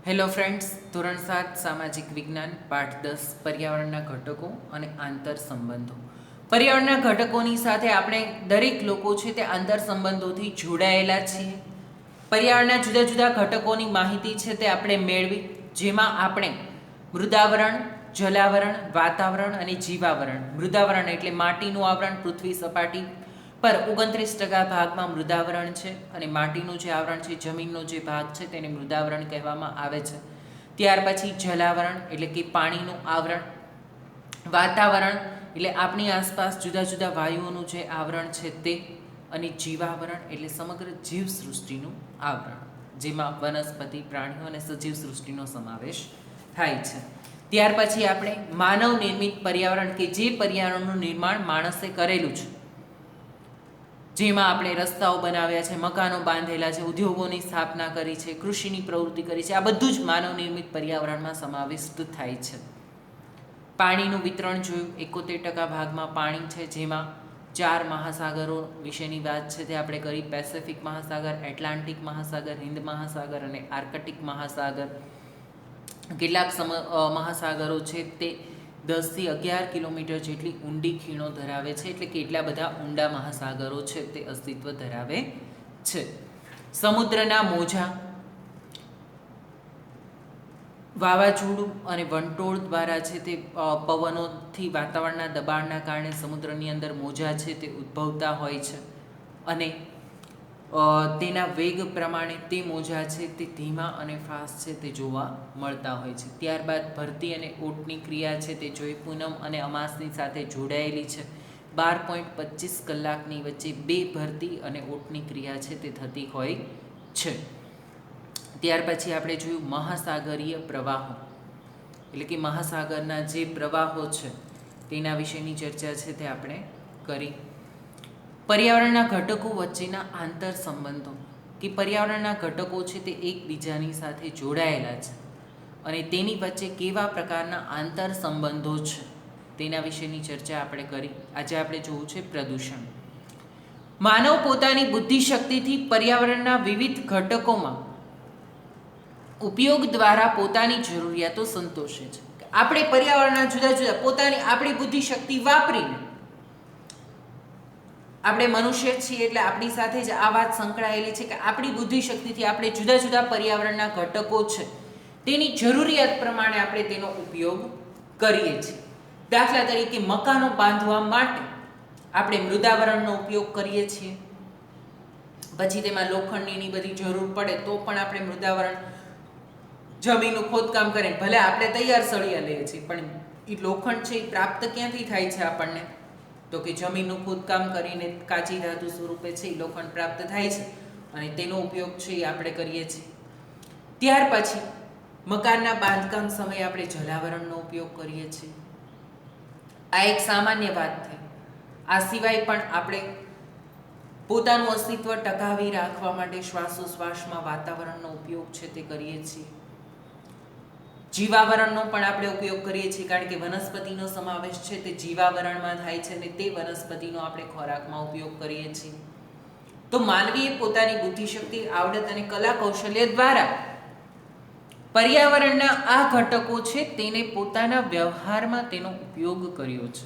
Hello friends, ધોરણ 7 સામાજિક વિજ્ઞાન પાઠ 10 પર્યાવરણના ઘટકો અને આંતર સંબંધો. પર્યાવરણના ઘટકોની સાથે આપણે દરેક લોકો છે તે આંતર સંબંધોથી જોડાયેલા છીએ. પર્યાવરણના જુદા જુદા ઘટકોની માહિતી છે તે આપણે મેળવી, જેમાં આપણે મૃદાવરણ, જલાવરણ, વાતાવરણ અને જીવાવરણ. મૃદાવરણ એટલે માટીનું આવરણ, પૃથ્વી સપાટી પર 29% ભાગમાં મૃદાવરણ છે અને માટીનું જે આવરણ છે, જમીનનો જે ભાગ છે તેને મૃદાવરણ કહેવામાં આવે છે. ત્યાર પછી જલાવરણ એટલે કે પાણીનું આવરણ, વાતાવરણ એટલે આપણી આસપાસ જુદા જુદા વાયુઓનું જે આવરણ છે તે, અને જીવાવરણ એટલે સમગ્ર જીવસૃષ્ટિનું આવરણ, જેમાં વનસ્પતિ, પ્રાણીઓ અને સજીવ સૃષ્ટિનો સમાવેશ થાય છે. ત્યાર પછી આપણે માનવ નિર્મિત પર્યાવરણ કે જે પર્યાવરણનું નિર્માણ માણસે કરેલું છે, જેમાં આપણે રસ્તાઓ બનાવ્યા છે, મકાનો બાંધેલા છે, ઉદ્યોગોની સ્થાપના કરી છે, કૃષિની પ્રવૃત્તિ કરી છે, આ બધું જ માનવ નિર્મિત પર્યાવરણમાં સમાવિષ્ટ થાય છે. પાણીનું વિતરણ જોયું, 71% ભાગમાં પાણી છે, જેમાં 4 મહાસાગરો વિશેની વાત છે તે આપણે કરી: પેસિફિક મહાસાગર, એટલાન્ટિક મહાસાગર, હિન્દ મહાસાગર અને આર્કટિક મહાસાગર. કેટલાક મહાસાગરો છે તે 10 થી 11 કિલોમીટર જેટલી ઊંડી ખીણો ધરાવે છે, એટલે કે એટલા બધા ઊંડા મહાસાગરો છે તે અસ્તિત્વ ધરાવે છે. સમુદ્રના મોજા વાવાઝોડું અને વંટોળ દ્વારા છે તે પવનોથી વાતાવરણના દબાણના કારણે સમુદ્રની અંદર મોજા છે તે ઉદ્ભવતા હોય છે, અને તેના વેગ પ્રમાણે તે મોજા છે તે ધીમા અને ફાસ્ટ છે તે જોવા મળતા હોય છે. ત્યારબાદ ભરતી અને ઓટની ક્રિયા છે તે જોઈ, પૂનમ અને અમાસની સાથે જોડાયેલી છે. 12.25 કલાકની વચ્ચે 2 ભરતી અને ઓટની ક્રિયા છે તે થતી હોય છે. ત્યાર પછી આપણે જોયું મહાસાગરીય પ્રવાહો, એટલે કે મહાસાગરના જે પ્રવાહો છે તેના વિશેની ચર્ચા છે તે આપણે કરી. પર્યાવરણના ઘટકો વચ્ચેના આંતર સંબંધો, કે પર્યાવરણના ઘટકો છે તે એકબીજાની સાથે જોડાયેલા છે અને તેની વચ્ચે કેવા પ્રકારના આંતર સંબંધો છે તેના વિશેની ચર્ચા આપણે કરી. આજે આપણે જોવું છે પ્રદૂષણ. માનવ પોતાની બુદ્ધિશક્તિથી પર્યાવરણના વિવિધ ઘટકોમાં ઉપયોગ દ્વારા પોતાની જરૂરિયાતો સંતોષે છે. આપણે પર્યાવરણના જુદા જુદા પોતાની આપણી બુદ્ધિશક્તિ વાપરીને, આપણે મનુષ્ય છીએ એટલે આપણી સાથે જ આ વાત સંકળાયેલી છે કે આપણી બુદ્ધિશક્તિથી આપણે જુદા જુદા પર્યાવરણના ઘટકો છે તેની જરૂરિયાત પ્રમાણે આપણે તેનો ઉપયોગ કરીએ છીએ. દાખલા તરીકે મકાનો બાંધવા માટે આપણે મૃદાવરણનો ઉપયોગ કરીએ છીએ. પછી તેમાં લોખંડની બધી જરૂર પડે તો પણ આપણે મૃદાવરણ, જમીનનું ખોદકામ કરીને ભલે આપણે તૈયાર સળિયા લઈએ છીએ, પણ એ લોખંડ છે એ પ્રાપ્ત ક્યાંથી થાય છે આપણને? તો કે જમીનનું ખોદકામ કરીને કાચી ધાતુ સ્વરૂપે છે એ લોખંડ પ્રાપ્ત થાય છે અને તેનો ઉપયોગ છે એ આપણે કરીએ છીએ. ત્યાર પછી મકાનના બાંધકામ સમયે આપણે જલાવરણનો ઉપયોગ કરીએ છીએ. આ એક સામાન્ય વાત થઈ. આ સિવાય પણ આપણે પોતાનું અસ્તિત્વ ટકાવી રાખવા માટે શ્વાસોશ્વાસમાં વાતાવરણનો ઉપયોગ છે તે કરીએ છીએ. જીવાવરણનો પણ આપણે ઉપયોગ કરીએ છીએ, કારણ કે વનસ્પતિનો સમાવેશ છે તે જીવાવરણમાં થાય છે અને તે વનસ્પતિનો આપણે ખોરાકમાં ઉપયોગ કરીએ છીએ. તો માનવીએ પોતાની બુદ્ધિશક્તિ, આવડત અને કલા કૌશલ્ય દ્વારા પર્યાવરણના આ ઘટકો છે તેને પોતાના વ્યવહારમાં તેનો ઉપયોગ કર્યો છે.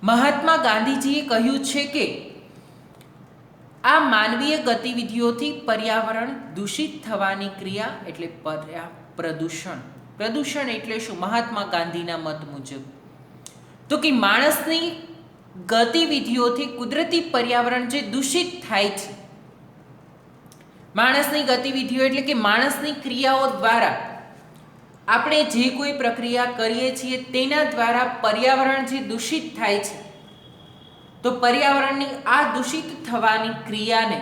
મહાત્મા ગાંધીજીએ કહ્યું છે કે આ માનવીય ગતિવિધિઓથી પર્યાવરણ દૂષિત થવાની ક્રિયા એટલે પ્રદૂષણ. પ્રદૂષણ એટલે શું? મહાત્મા ગાંધીના મત મુજબ તો કે માણસની ગતિવિધિઓથી કુદરતી પર્યાવરણ જે દૂષિત થાય છે, માણસની ગતિવિધિઓ એટલે કે માણસની ક્રિયાઓ દ્વારા આપણે જે કોઈ પ્રક્રિયા કરીએ છીએ તેના દ્વારા પર્યાવરણ જે દૂષિત થાય છે, તો પર્યાવરણની આ દૂષિત થવાની ક્રિયાને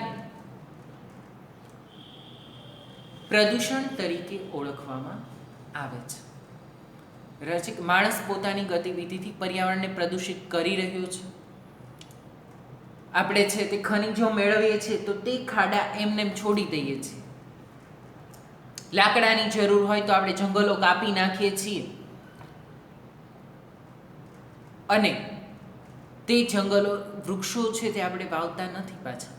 પ્રદૂષણ તરીકે ઓળખવામાં આવે છે. માણસ પોતાની ગતિવિધિથી પર્યાવરણને પ્રદૂષિત કરી રહ્યો છે. આપણે છે તે ખનિજો મેળવીએ છીએ તો તે ખાડા એમને છોડી દઈએ છીએ. લાકડાની જરૂર હોય તો આપણે જંગલો કાપી નાખીએ છીએ અને તે જંગલો, વૃક્ષો છે તે આપણે વાવતા નથી પાછા.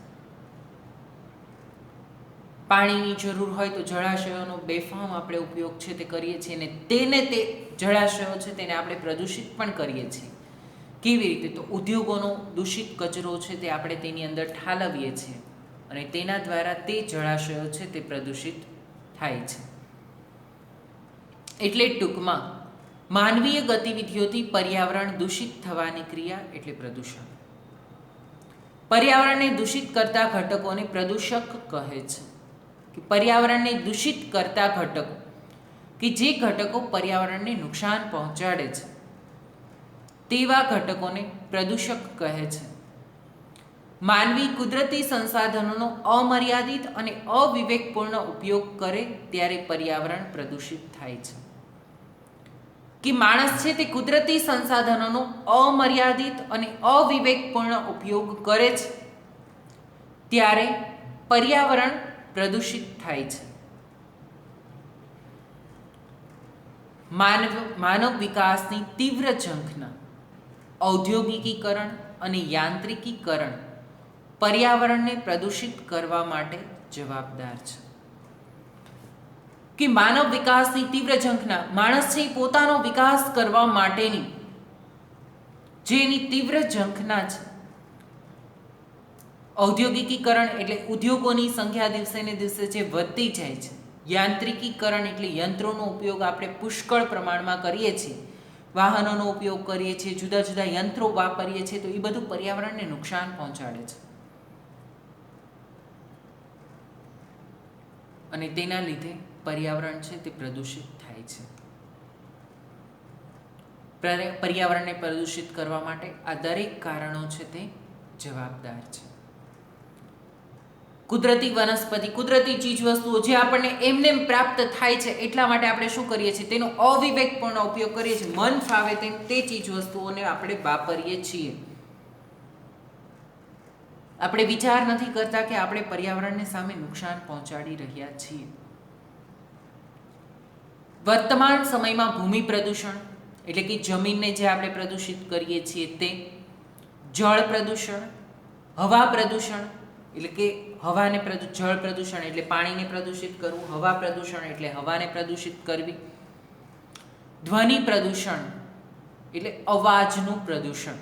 પાણીની જરૂર હોય તો જળાશયોનો બેફામ આપણે ઉપયોગ છે તે કરીએ છીએ અને તે જળાશયો છે તેને આપણે પ્રદૂષિત પણ કરીએ છીએ. કેવી રીતે? તો ઉદ્યોગોનો દૂષિત કચરો છે તે આપણે તેની અંદર ઠાલવીએ છીએ અને તેના દ્વારા તે જળાશયો છે તે પ્રદૂષિત થાય છે. એટલે ટૂંકમાં માનવીય ગતિવિધિઓથી પર્યાવરણ દૂષિત થવાની ક્રિયા એટલે પ્રદૂષણ. પર્યાવરણને દૂષિત કરતા ઘટકોને પ્રદૂષક કહે છે. કે પર્યાવરણને દૂષિત કરતા ઘટકો કે જે ઘટકો પર્યાવરણને નુકસાન પહોંચાડે છે તેવા ઘટકોને પ્રદૂષક કહે છે. માનવી કુદરતી સંસાધનોનો અમર્યાદિત અને અવિવેકપૂર્ણ ઉપયોગ કરે ત્યારે પર્યાવરણ પ્રદૂષિત થાય છે. કે માણસ છે તે કુદરતી સંસાધનોનો અમર્યાદિત અને અવિવેકપૂર્ણ ઉપયોગ કરે છે ત્યારે પર્યાવરણ પ્રદૂષિત થાય છે. માનવ વિકાસની તીવ્ર ઝંખના ઔદ્યોગિકીકરણ અને યાંત્રિકીકરણ પર્યાવરણને પ્રદૂષિત કરવા માટે જવાબદાર છે. કે માનવ વિકાસની તીવ્ર ઝંખના, માણસ છે પોતાનો વિકાસ કરવા માટેની જેની તીવ્ર ઝંખના છે. ઔદ્યોગિકીકરણ એટલે ઉદ્યોગોની સંખ્યા દિવસે ને દિવસે જે વધતી જાય છે. યાંત્રિકીકરણ એટલે યંત્રોનો ઉપયોગ આપણે પુષ્કળ પ્રમાણમાં કરીએ છીએ, વાહનોનો ઉપયોગ કરીએ છીએ, જુદા જુદા યંત્રો વાપરીએ છીએ, તો એ બધું પર્યાવરણને નુકસાન પહોંચાડે છે અને તેના લીધે પર્યાવરણ છે તે પ્રદૂષિત થાય છે. પર્યાવરણને પ્રદૂષિત કરવા માટે આ દરેક કારણો છે તે જવાબદાર છે. કુદરતી વનસ્પતિ, કુદરતી ચીજવસ્તુઓ જે આપણને એમને પ્રાપ્ત થાય છે એટલા માટે આપણે શું કરીએ છીએ? તેનો અવિવેકપૂર્ણ ઉપયોગ કરીએ છીએ. મન ફાવે તેમ તે ચીજવસ્તુઓને આપણે વાપરીએ છીએ. આપણે વિચાર નથી કરતા કે આપણે પર્યાવરણને સામે નુકસાન પહોંચાડી રહ્યા છીએ. વર્તમાન સમયમાં ભૂમિ પ્રદૂષણ એટલે કે જમીનને જે આપણે પ્રદૂષિત કરીએ છીએ તે, જળ પ્રદૂષણ, હવા પ્રદૂષણ એટલે કે હવાને જળ પ્રદૂષણ એટલે પાણીને પ્રદૂષિત કરવું, હવા પ્રદૂષણ એટલે હવાને પ્રદૂષિત કરવી, ધ્વનિ પ્રદૂષણ એટલે અવાજનું પ્રદૂષણ,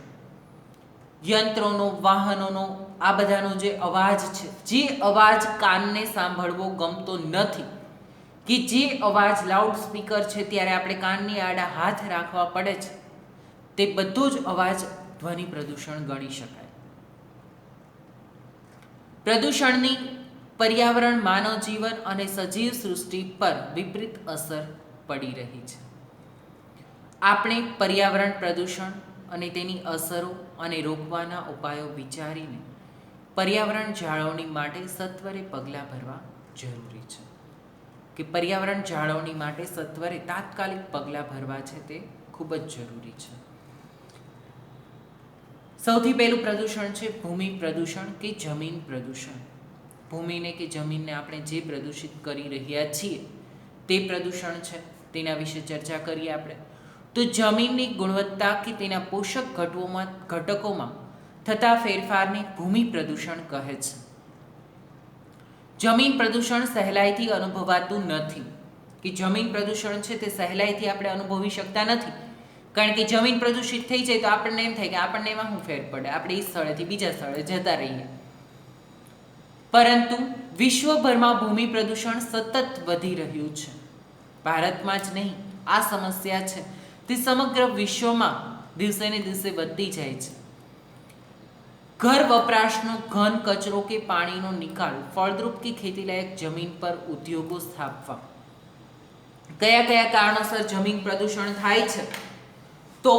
યંત્રોનો, વાહનોનો, આ બધાનો જે અવાજ છે, જે અવાજ કાનને સાંભળવો ગમતો નથી, કે જે અવાજ લાઉડ સ્પીકર છે ત્યારે આપણે કાનની આડા હાથ રાખવા પડે છે, તે બધો જ અવાજ ધ્વનિ પ્રદૂષણ ગણી શકાય. પ્રદૂષણની પર્યાવરણ, માનવ જીવન અને સજીવ સૃષ્ટિ પર વિપરીત અસર પડી રહી છે. આપણે પર્યાવરણ પ્રદૂષણ અને તેની અસરો અને રોકવાના ઉપાયો વિચારીને પર્યાવરણ જાળવણી માટે સત્વરે પગલાં ભરવા જરૂરી છે. કે પર્યાવરણ જાળવણી માટે સત્વરે તાત્કાલિક પગલાં ભરવા છે તે ખૂબ જ જરૂરી છે. સૌથી પહેલું પ્રદૂષણ છે ભૂમિ પ્રદૂષણ કે જમીન પ્રદૂષણ. ભૂમિને કે જમીનને આપણે જે પ્રદૂષિત કરી રહ્યા છીએ તે પ્રદૂષણ છે, તેના વિશે ચર્ચા કરીએ આપણે. તો જમીનની ગુણવત્તા કે તેના પોષક ઘટકોમાં થતા ફેરફારને ભૂમિ પ્રદૂષણ કહે છે. જમીન પ્રદૂષણ સહેલાઈથી અનુભવાતું નથી. કે જમીન પ્રદૂષણ છે તે સહેલાઈથી આપણે અનુભવી શકતા નથી, કારણ કે જમીન પ્રદૂષિત થઈ જાય તો આપણને એમ થાય કે આપણને એમાં શું ફેર પડે, આપણે એ સ્થળેથી બીજા સ્થળે જતા રહીએ. પરંતુ વિશ્વભરમાં ભૂમિ પ્રદૂષણ સતત વધી રહ્યું છે. ભારતમાં જ નહીં, આ સમસ્યા છે તે સમગ્ર વિશ્વમાં દિવસે ને દિવસે વધતી જાય છે. ઘર વપરાશનો ઘન કચરો કે પાણીનો નિકાલ, ફળદ્રુપ કે ખેતીલાયક જમીન પર ઉદ્યોગો સ્થાપવા. કયા કયા કારણોસર જમીન પ્રદૂષણ થાય છે? તો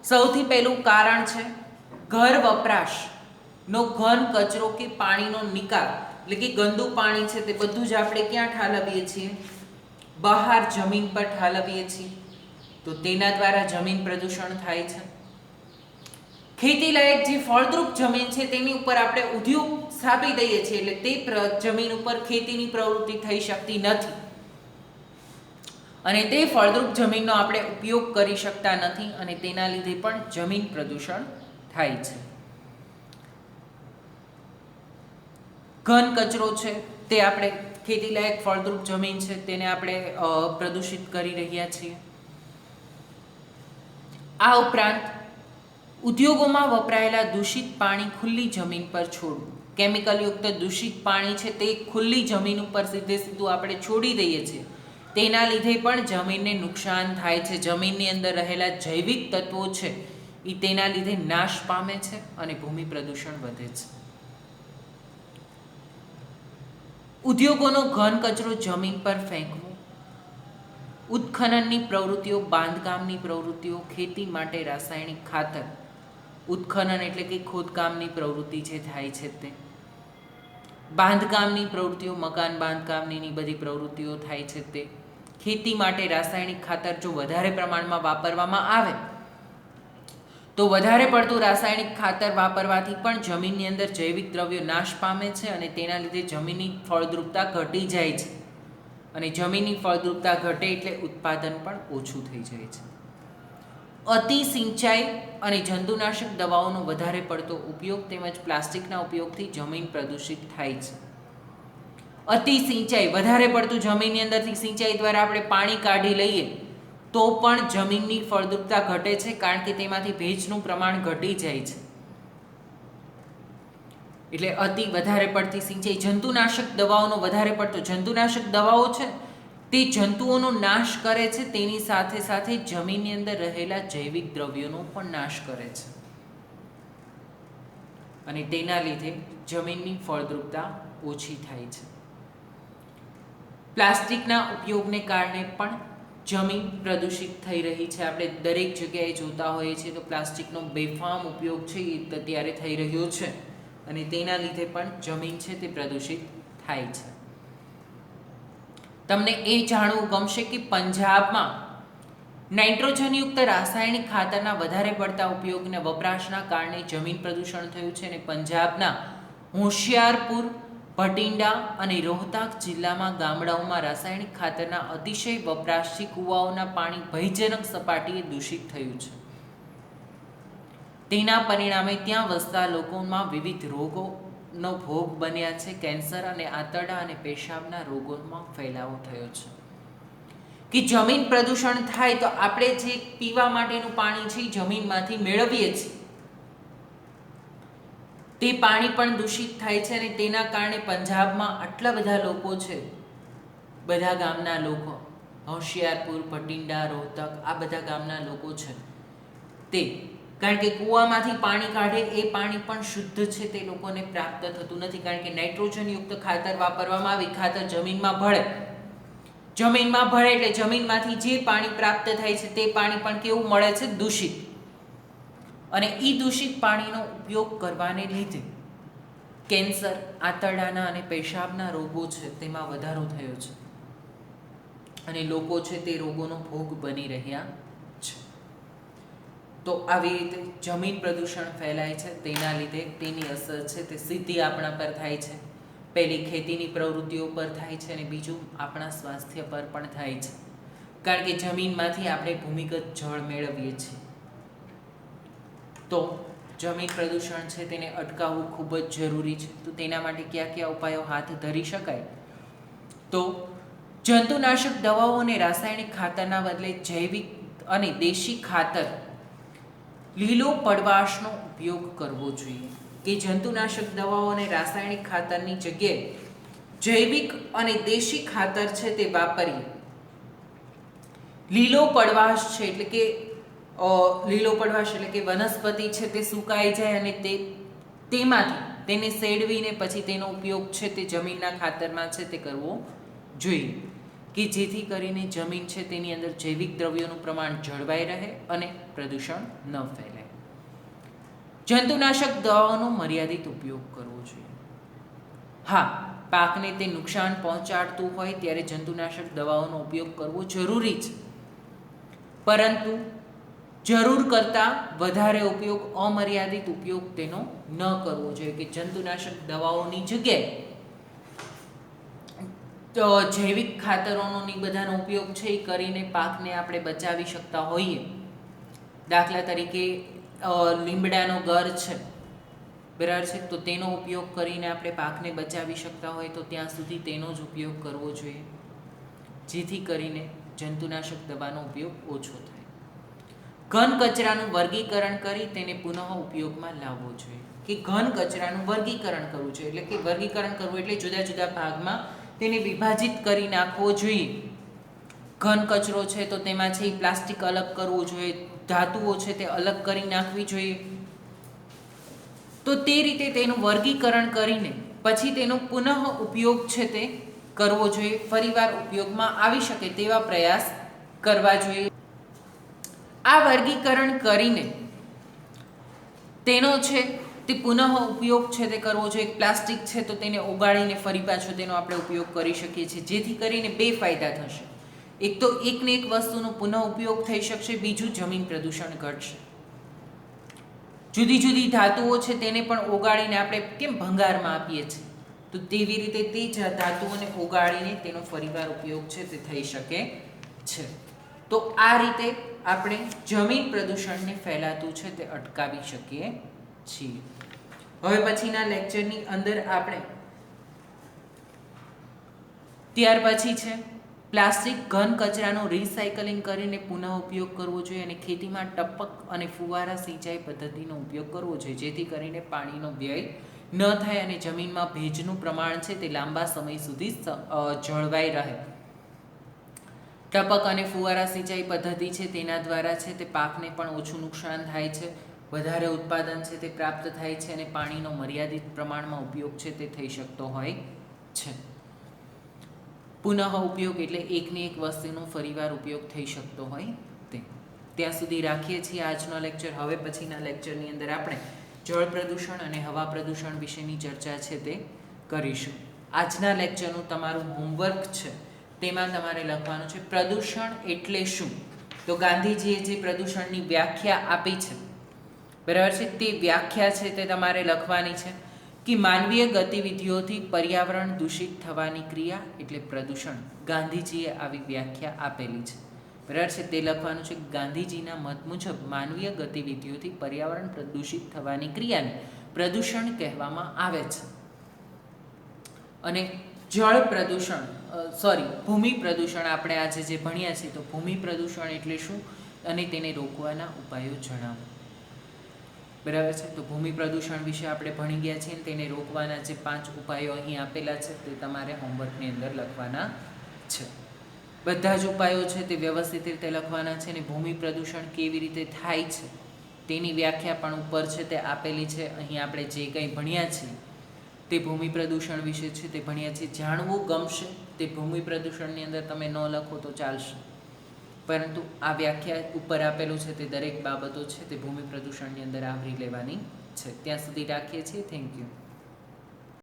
સૌથી પહેલું કારણ છે ઘર વપરાશનો ઘન કચરો કે પાણીનો નિકાલ, એટલે કે ગંદુ પાણી છે તે બધું જ આપણે ક્યાં ઠાલવીએ છીએ? બહાર જમીન પર ઠાલવીએ છીએ, તો તેના દ્વારા જમીન પ્રદૂષણ થાય છે. ખેતીલાયક જે ફળદ્રુપ જમીન છે તેની ઉપર આપણે ઉદ્યોગ સ્થાપી દઈએ છીએ, એટલે તે જમીન ઉપર ખેતીની પ્રવૃત્તિ થઈ શકતી નથી અને તે ફળદ્રુપ જમીનનો આપણે ઉપયોગ કરી શકતા નથી અને તેના લીધે પણ જમીન પ્રદૂષણ થાય છે. ઘન કચરો છે તે આપણે ખેતીલાયક ફળદ્રુપ જમીન છે તેને આપણે પ્રદૂષિત કરી રહ્યા છીએ. આ ઉપરાંત ઉદ્યોગોમાં વપરાયેલા દૂષિત પાણી ખુલ્લી જમીન પર છોડવું. કેમિકલયુક્ત દૂષિત પાણી છે તે ખુલ્લી જમીન ઉપર સીધે સીધું આપણે છોડી દઈએ છીએ. તેના લીધે પણ જમીનને નુકસાન થાય છે. જમીનની અંદર રહેલા જૈવિક તત્વો છે એ તેના લીધે નાશ પામે છે અને ભૂમિ પ્રદૂષણ વધે છે. ઉદ્યોગોનો ઘન કચરો જમીન પર ફેંકવો, ઉત્ખનનની પ્રવૃત્તિઓ, બાંધકામની પ્રવૃત્તિઓ, ખેતી માટે રાસાયણિક ખાતર, ઉત્ખનન એટલે કે ખોદકામની પ્રવૃત્તિ જે થાય છે તે, બાંધકામની પ્રવૃત્તિઓ, મકાન બાંધકામની બધી પ્રવૃત્તિઓ થાય છે તે, ખેતી માટે રાસાયણિક ખાતર જો વધારે પ્રમાણમાં વાપરવામાં આવે તો વધારે પડતું રાસાયણિક ખાતર વાપરવાથી પણ જમીનની અંદર જૈવિક દ્રવ્યો નાશ પામે છે અને તેના લીધે જમીનની ફળદ્રુપતા ઘટી જાય છે. અને જમીનની ફળદ્રુપતા ઘટે એટલે ઉત્પાદન પણ ઓછું થઈ જાય છે. અતિ સિંચાઈ અને જંતુનાશક દવાઓનો વધારે પડતો ઉપયોગ તેમજ પ્લાસ્ટિકના ઉપયોગથી જમીન પ્રદૂષિત થાય છે. અતિ સિંચાઈ, વધારે પડતું જમીનની અંદરથી સિંચાઈ દ્વારા આપણે પાણી કાઢી લઈએ તો પણ જમીનની ફળદ્રુપતા ઘટે છે, કારણ કે તેમાંથી ભેજનું પ્રમાણ ઘટી જાય છે. એટલે અતિ વધારે પડતી સિંચાઈ. જંતુનાશક દવાઓનો વધારે પડતો, જંતુનાશક દવાઓ છે તે જંતુઓનો નાશ કરે છે, તેની સાથે સાથે જમીનની અંદર રહેલા જૈવિક દ્રવ્યોનો પણ નાશ કરે છે અને તેના લીધે જમીનની ફળદ્રુપતા ઓછી થાય છે. પ્લાસ્ટિકના ઉપયોગને કારણે પણ જમીન પ્રદૂષિત થઈ રહી છે. આપણે દરેક જગ્યાએ જોતા હોઈએ છીએ તો પ્લાસ્ટિકનો બેફામ ઉપયોગ છે એ અત્યારે થઈ રહ્યો છે અને તેના લીધે પણ જમીન છે તે પ્રદૂષિત થાય છે. તમને એ જાણવું ગમશે કે પંજાબમાં નાઇટ્રોજનયુક્ત રાસાયણિક ખાતરના વધારે પડતા ઉપયોગને વપરાશના કારણે જમીન પ્રદૂષણ થયું છે અને પંજાબના હોશિયારપુર, ભટિંડા અને રોહતક જિલ્લામાં ગામડાઓમાં રાસાયણિક ખાતરના અતિશય વપરાશથી કૂવાઓના પાણી ભયજનક સપાટીએ દૂષિત થયું છે. તેના પરિણામે ત્યાં વસતા લોકોમાં વિવિધ રોગોનો ભોગ બન્યા છે. કેન્સર અને આંતરડા અને પેશાબના રોગોમાં ફેલાવો થયો છે. કે જમીન પ્રદૂષણ થાય તો આપણે જે પીવા માટેનું પાણી છે જમીનમાંથી મેળવીએ છીએ તે પાણી પણ દૂષિત થાય છે અને તેના કારણે પંજાબમાં આટલા બધા લોકો છે, બધા ગામના લોકો, હોશિયારપુર, ભટિંડા, રોહતક, આ બધા ગામના લોકો છે તે, કારણ કે કૂવામાંથી પાણી કાઢે એ પાણી પણ શુદ્ધ છે તે લોકોને પ્રાપ્ત થતું નથી, કારણ કે નાઇટ્રોજનયુક્ત ખાતર વાપરવામાં આવી, ખાતર જમીનમાં ભળે, જમીનમાં ભળે એટલે જમીનમાંથી જે પાણી પ્રાપ્ત થાય છે તે પાણી પણ કેવું મળે છે? દૂષિત. અને એ દૂષિત પાણીનો ઉપયોગ કરવાને લીધે કેન્સર, આંતરડાના અને પેશાબના રોગો છે તેમાં વધારો થયો છે અને લોકો છે તે રોગોનો ભોગ બની રહ્યા છે. તો આવી રીતે જમીન પ્રદૂષણ ફેલાય છે, તેના લીધે તેની અસર છે તે સીધી આપણા પર થાય છે. પહેલી ખેતીની પ્રવૃત્તિઓ પર થાય છે અને બીજું આપણા સ્વાસ્થ્ય પર પણ થાય છે, કારણ કે જમીનમાંથી આપણે ભૂમિગત જળ મેળવીએ છીએ. તો જમીન પ્રદૂષણ છે તેને અટકાવવું ખૂબ જ જરૂરી છે. તો તેના માટે કયા કયા ઉપાયો હાથ ધરી શકાય? તો જંતુનાશક દવાઓ અને રાસાયણિક ખાતરના બદલે જૈવિક અને દેશી ખાતર, લીલો પડવાશનો ઉપયોગ કરવો જોઈએ. કે જંતુનાશક દવાઓ અને રાસાયણિક ખાતરની જગ્યાએ જૈવિક અને દેશી ખાતર છે તે વાપરીએ. લીલો પડવાશ છે એટલે કે લીલો પડવાશ એટલે કે વનસ્પતિ છે તે સુકાઈ જાય અને તેમાંથી તેને સેડવીને પછી તેનો ઉપયોગ છે તે જમીનના ખાતરમાં છે તે કરવો જોઈએ, કે જેથી કરીને જમીન છે તેની અંદર જૈવિક દ્રવ્યોનું પ્રમાણ જળવાઈ રહે અને પ્રદૂષણ ન ફેલાય. જંતુનાશક દવાઓનો મર્યાદિત ઉપયોગ કરવો જોઈએ. હા, પાકને તે નુકસાન પહોંચાડતું હોય ત્યારે જંતુનાશક દવાઓનો ઉપયોગ કરવો જરૂરી છે, પરંતુ જરૂર કરતાં વધારે ઉપયોગ, અમર્યાદિત ઉપયોગ તેનો ન કરવો જોઈએ. કે જંતુનાશક દવાઓની જગ્યાએ જૈવિક ખાતરોનો બધાનો ઉપયોગ છે એ કરીને પાકને આપણે બચાવી શકતા હોઈએ. દાખલા તરીકે લીમડાનો ગર છે બરાબર છે. તો તેનો ઉપયોગ કરીને આપણે પાકને બચાવી શકતા હોય તો ત્યાં સુધી તેનો જ ઉપયોગ કરવો જોઈએ, જેથી કરીને જંતુનાશક દવાનો ઉપયોગ ઓછો થાય. ઘન કચરાનું વર્ગીકરણ કરી તેને પુનઃ ઉપયોગમાં લાવવો જોઈએ. કે ઘન કચરાનું વર્ગીકરણ કરવું છે એટલે કે વર્ગીકરણ કરવું એટલે જુદા જુદા ભાગમાં તેને વિભાજિત કરી નાખવો જોઈએ. ઘન કચરો છે તો તેમાંથી પ્લાસ્ટિક અલગ કરવું જોઈએ, ધાતુઓ છે તે અલગ કરી નાખવી જોઈએ. તો તે રીતે તેનું વર્ગીકરણ કરીને પછી તેનો પુનઃ ઉપયોગ છે તે કરવો જોઈએ, ફરીવાર ઉપયોગમાં આવી શકે તેવા પ્રયાસ કરવા જોઈએ. આ વર્ગીકરણ કરીને તેનો છે તે પુનઃ ઉપયોગ છે તે કરવો જોઈએ. પ્લાસ્ટિક છે તો તેને ઓગાળીને ફરી પાછો તેનો આપણે ઉપયોગ કરી શકીએ છીએ, જેથી કરીને બે ફાયદા થશે. એક તો એકને એક વસ્તુનો પુનઃ ઉપયોગ થઈ શકશે, બીજું જમીન પ્રદૂષણ ઘટશે. જુદી જુદી ધાતુઓ છે તેને પણ ઓગાળીને આપણે કેમ ભંગારમાં આપીએ છીએ, તો તેવી રીતે તે જ ધાતુઓને ઓગાળીને તેનો ફરીવાર ઉપયોગ છે તે થઈ શકે છે. તો આ રીતે આપણે જમીન પ્રદૂષણને ફેલાતું છે તે અટકાવી શકીએ છીએ. હવે પછીના લેક્ચરની અંદર આપણે ત્યાર પછી છે પ્લાસ્ટિક ઘન કચરાનું રિસાયકલિંગ કરીને પુનઃ ઉપયોગ કરવો જોઈએ અને ખેતીમાં ટપક અને ફુવારા સિંચાઈ પદ્ધતિનો ઉપયોગ કરવો જોઈએ, જેથી કરીને પાણીનો વ્યય ન થાય અને જમીનમાં ભેજનું પ્રમાણ છે તે લાંબા સમય સુધી જળવાઈ રહે. ટપક અને ફુવારા સિંચાઈ પદ્ધતિ છે તેના દ્વારા છે તે પાકને પણ ઓછું નુકસાન થાય છે, વધારે ઉત્પાદન છે તે પ્રાપ્ત થાય છે અને પાણીનો મર્યાદિત પ્રમાણમાં ઉપયોગ છે તે થઈ શકતો હોય છે. પુનઃ ઉપયોગ એટલે એકને એક વસ્તુનો ફરીવાર ઉપયોગ થઈ શકતો હોય તે. ત્યાં સુધી રાખીએ છીએ આજનો લેક્ચર. હવે પછીના લેક્ચરની અંદર આપણે જળ પ્રદૂષણ અને હવા પ્રદૂષણ વિશેની ચર્ચા છે તે કરીશું. આજના લેક્ચરનું તમારું હોમવર્ક છે તેમાં તમારે લખવાનું છે પ્રદૂષણ એટલે શું. તો ગાંધીજીએ જે પ્રદૂષણની વ્યાખ્યા આપી છે, બરાબર છે, તે વ્યાખ્યા છે તે તમારે લખવાની છે કે માનવીય ગતિવિધિઓથી પર્યાવરણ દૂષિત થવાની ક્રિયા એટલે પ્રદૂષણ. ગાંધીજીએ આવી વ્યાખ્યા આપેલી છે, બરાબર છે, તે લખવાનું છે. ગાંધીજીના મત મુજબ માનવીય ગતિવિધિઓથી પર્યાવરણ પ્રદૂષિત થવાની ક્રિયાને પ્રદૂષણ કહેવામાં આવે છે. અને જળ પ્રદૂષણ ભૂમિ પ્રદૂષણ આપણે આજે જે ભણ્યા છીએ, તો ભૂમિ પ્રદૂષણ એટલે શું અને તેને રોકવાના ઉપાયો જણાવો. બરાબર છે. તો ભૂમિ પ્રદૂષણ વિશે આપણે ભણી ગયા છીએ, તેને રોકવાના જે 5 ઉપાયો અહીં આપેલા છે તે તમારે હોમવર્કની અંદર લખવાના છે. બધા જ ઉપાયો છે તે વ્યવસ્થિત રીતે લખવાના છે અને ભૂમિ પ્રદૂષણ કેવી રીતે થાય છે તેની વ્યાખ્યા પણ ઉપર છે તે આપેલી છે. અહીં આપણે જે કંઈ ભણ્યા છીએ તે ભૂમિ પ્રદૂષણ વિશે છે તે ભણ્યા છીએ. જાણવું ગમશે તે ભૂમિ પ્રદૂષણની અંદર તમે ન લખો તો ચાલશે, પરંતુ આ વ્યાખ્યા ઉપર આપેલું છે તે દરેક બાબતો છે તે ભૂમિ પ્રદૂષણની અંદર આવરી લેવાની છે. ત્યાં સુધી રાખીએ છીએ. Thank you.